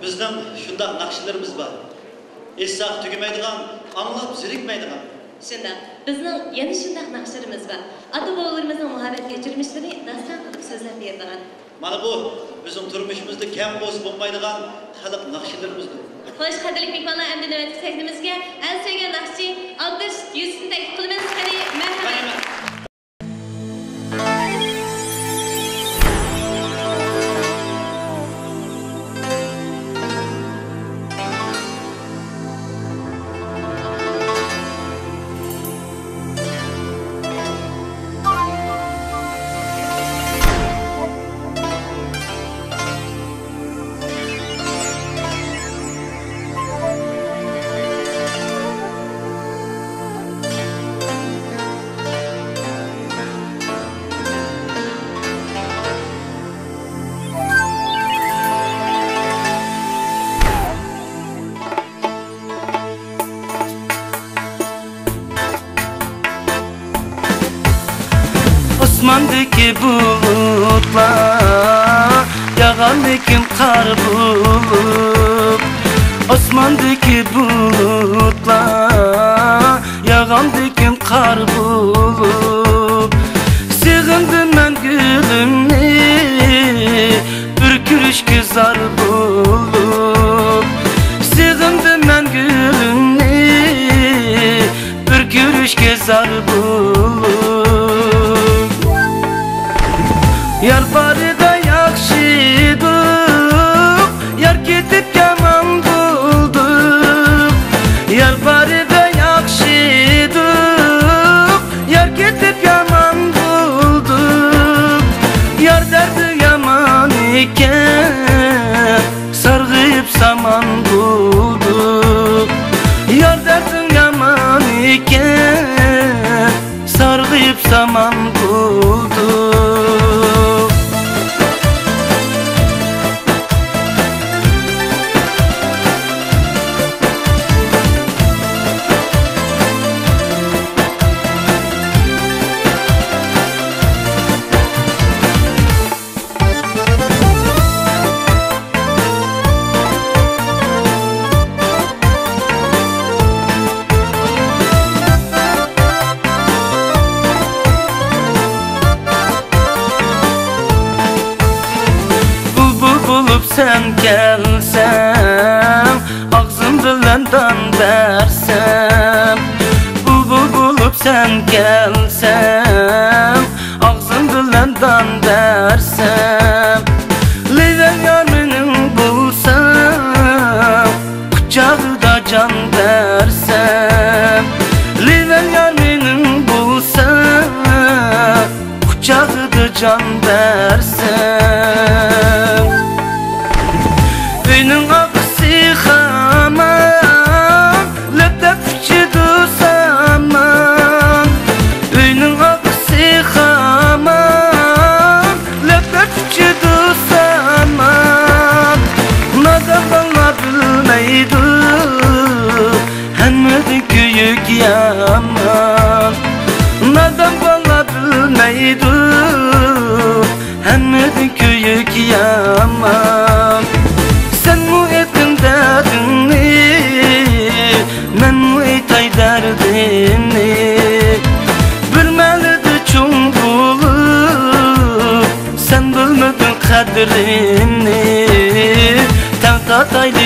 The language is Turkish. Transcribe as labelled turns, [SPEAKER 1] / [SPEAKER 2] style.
[SPEAKER 1] Bizden şundan nakşilerimiz var. Essak tügemeydiğen, anlap zirikmeydiğen.
[SPEAKER 2] Şunda, bizning yana shunday naqshlarimiz bor. Ata-bobolarimizning muhabbet kechirmishlari dastan qilib so'zlab berdilar.
[SPEAKER 1] Mana bu bizim turmuşimizda kam bozib bo'lmaydigan xalq naqshlarimizdir.
[SPEAKER 2] Xo'sh, qadrli mehmonlar, endi navbatdagi sahnimizga en sevgan naqshchi Abdush Yusufni taklif qilamiz. Qani, marhamat.
[SPEAKER 3] Osmandaki bulutlar yağandıkın kar bulup Osmandaki bulutlar yağandıkın kar bulup Sığındım ben gülümni ürkürüşkü zar bulup Sığındım ben gülümni ürkürüşkü zar bulup Yar barıda yakşıdık, yar ketip yaman bulduk Yar barıda yakşıdık, yar ketip yaman bulduk Yar derdi yaman iken, sargıyıp saman bulduk Yar derdi yaman iken, sargıyıp saman bulduk Sen gelsen, ağzın dilandan versem Bulbul bulup sen gelsen, ağzın dilandan versem Leylen yar benim bulsam, kucağıda can versem Leylen yar benim bulsam, kucağıda can versem Benim akısı xaman, leptepçi dusaman Benim akısı xaman, leptepçi dusaman Nada bana bilmeydi, hemmedi köyük yaman Nada bana bilmeydi, hemmedi köyük yaman Sen mu ettin derdini, men mu etay derdini Bilmeliydi çoğun bulup, sen bilmedin kadrini Tağta taylı